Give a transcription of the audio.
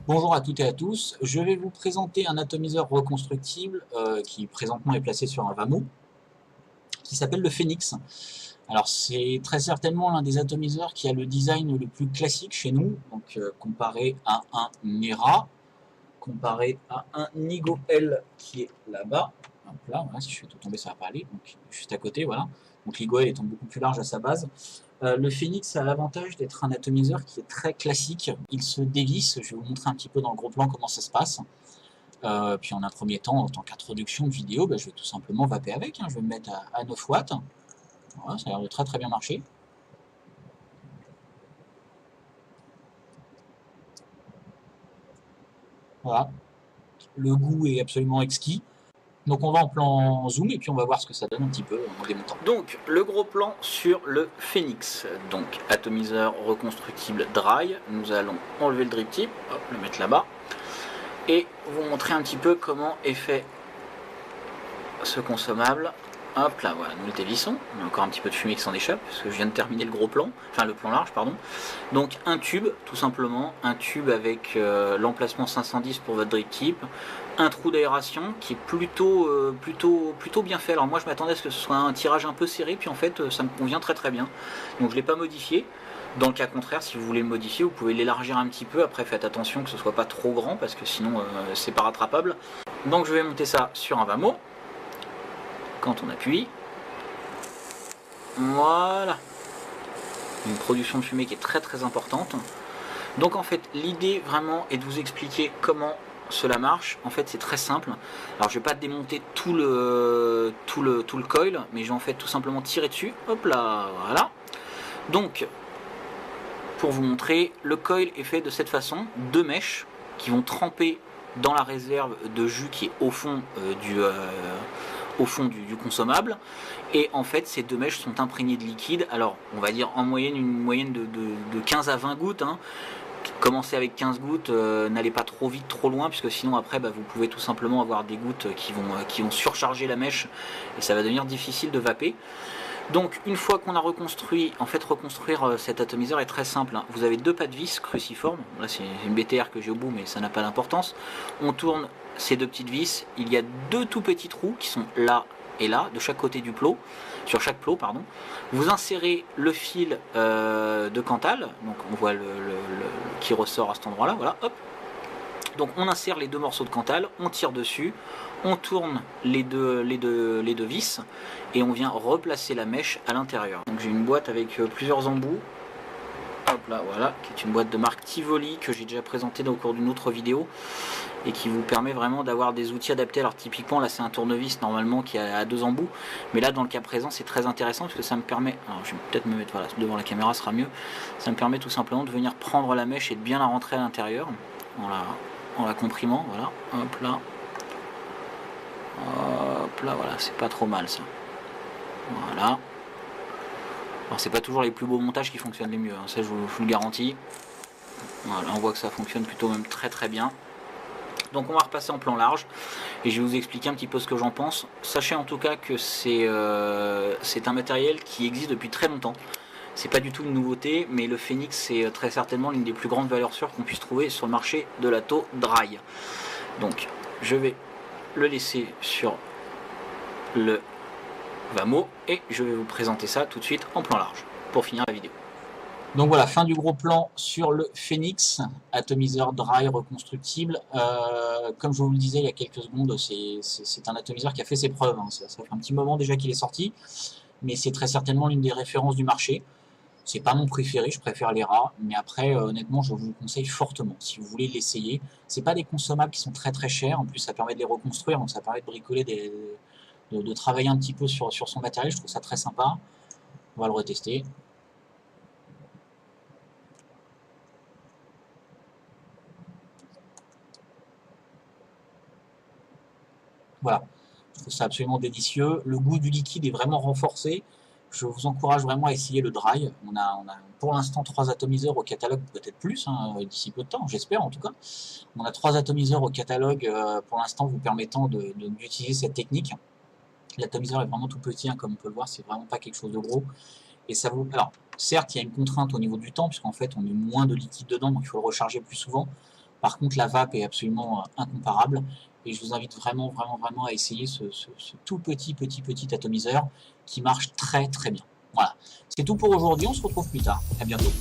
Bonjour à toutes et à tous, je vais vous présenter un atomiseur reconstructible qui présentement est placé sur un VAMO, qui s'appelle le Phoenix. Alors c'est très certainement l'un des atomiseurs qui a le design le plus classique chez nous, donc comparé à un NERA, comparé à un Nigo L qui est là-bas. Hop là, voilà, si je fais tout tomber ça va pas aller, donc juste à côté, voilà. Donc l'Igo L étant beaucoup plus large à sa base. Le Phoenix a l'avantage d'être un atomiseur qui est très classique. Il se dévisse, je vais vous montrer un petit peu dans le gros plan comment ça se passe. Puis en un premier temps, en tant qu'introduction de vidéo, je vais tout simplement vaper avec. Je vais me mettre à 9 watts. Voilà, ça a l'air de très bien marcher. Voilà. Le goût est absolument exquis. Donc on va en plan zoom et puis on va voir ce que ça donne un petit peu en démontant. Donc le gros plan sur le Phoenix, donc atomiseur reconstructible dry. Nous allons enlever le drip tip, hop, le mettre là-bas et vous montrer un petit peu comment est fait ce consommable. Hop là, voilà, nous le dévissons. On a encore un petit peu de fumée qui s'en échappe parce que je viens de terminer le gros plan, enfin le plan large, pardon. Donc un tube, tout simplement, un tube avec l'emplacement 510 pour votre drip tip, un trou d'aération qui est plutôt bien fait. Alors moi je m'attendais à ce que ce soit un tirage un peu serré, puis en fait ça me convient très bien. Donc je ne l'ai pas modifié. Dans le cas contraire, si vous voulez le modifier, vous pouvez l'élargir un petit peu. Après faites attention que ce soit pas trop grand parce que sinon c'est pas rattrapable. Donc je vais monter ça sur un VAMO. Quand on appuie, voilà, une production de fumée qui est très importante. Donc en fait l'idée vraiment est de vous expliquer comment cela marche. En fait c'est très simple. Alors je vais pas démonter tout le coil, mais je vais en fait tout simplement tirer dessus. Hop là, voilà. Donc pour vous montrer, le coil est fait de cette façon, deux mèches qui vont tremper dans la réserve de jus qui est au fond du consommable, et en fait ces deux mèches sont imprégnées de liquide. Alors on va dire en moyenne une moyenne de 15 à 20 gouttes, hein. Commencez avec 15 gouttes, n'allez pas trop vite, trop loin, puisque sinon après vous pouvez tout simplement avoir des gouttes qui vont surcharger la mèche et ça va devenir difficile de vaper. Donc une fois qu'on a reconstruit, en fait reconstruire cet atomiseur est très simple, hein. Vous avez deux pas de vis cruciformes, là c'est une BTR que j'ai au bout mais ça n'a pas d'importance. On tourne ces deux petites vis, il y a deux tout petits trous qui sont là et là, de chaque côté du plot, sur chaque plot pardon. Vous insérez le fil de Cantal, donc on voit qui ressort à cet endroit là, voilà, hop. Donc on insère les deux morceaux de Cantal, on tire dessus, on tourne les deux vis et on vient replacer la mèche à l'intérieur. Donc j'ai une boîte avec plusieurs embouts, hop là, voilà, qui est une boîte de marque Tivoli que j'ai déjà présentée au cours d'une autre vidéo et qui vous permet vraiment d'avoir des outils adaptés. Alors typiquement là c'est un tournevis normalement qui a deux embouts, mais là dans le cas présent c'est très intéressant parce que ça me permet, alors je vais peut-être me mettre voilà, devant la caméra, sera mieux, ça me permet tout simplement de venir prendre la mèche et de bien la rentrer à l'intérieur en la comprimant, voilà, hop là, voilà, c'est pas trop mal ça, voilà. Alors c'est pas toujours les plus beaux montages qui fonctionnent les mieux, hein, ça je vous le garantis. Voilà, on voit que ça fonctionne plutôt même très bien. Donc on va repasser en plan large et je vais vous expliquer un petit peu ce que j'en pense. Sachez en tout cas que c'est un matériel qui existe depuis très longtemps. C'est pas du tout une nouveauté, mais le Phoenix c'est très certainement l'une des plus grandes valeurs sûres qu'on puisse trouver sur le marché de l'atto dry. Donc je vais le laisser sur le VAMO et je vais vous présenter ça tout de suite en plan large pour finir la vidéo. Donc voilà, fin du gros plan sur le Phoenix, atomiseur dry reconstructible. Comme je vous le disais il y a quelques secondes, c'est un atomiseur qui a fait ses preuves, hein. Ça fait un petit moment déjà qu'il est sorti, mais c'est très certainement l'une des références du marché. C'est pas mon préféré, je préfère les rats, mais après honnêtement je vous le conseille fortement si vous voulez l'essayer. C'est pas des consommables qui sont très chers, en plus ça permet de les reconstruire, donc ça permet de bricoler, de travailler un petit peu sur son matériel, je trouve ça très sympa. On va le retester. Voilà, je trouve ça absolument délicieux. Le goût du liquide est vraiment renforcé. Je vous encourage vraiment à essayer le dry. On a pour l'instant 3 atomiseurs au catalogue, peut-être plus, hein, d'ici peu de temps, j'espère en tout cas. On a 3 atomiseurs au catalogue pour l'instant vous permettant d'utiliser cette technique. L'atomiseur est vraiment tout petit, hein, comme on peut le voir, c'est vraiment pas quelque chose de gros. Et ça vous... Alors, certes, il y a une contrainte au niveau du temps, puisqu'en fait on met moins de liquide dedans, donc il faut le recharger plus souvent. Par contre, la vape est absolument incomparable. Et je vous invite vraiment à essayer ce tout petit atomiseur qui marche très bien. Voilà, c'est tout pour aujourd'hui, on se retrouve plus tard, à bientôt.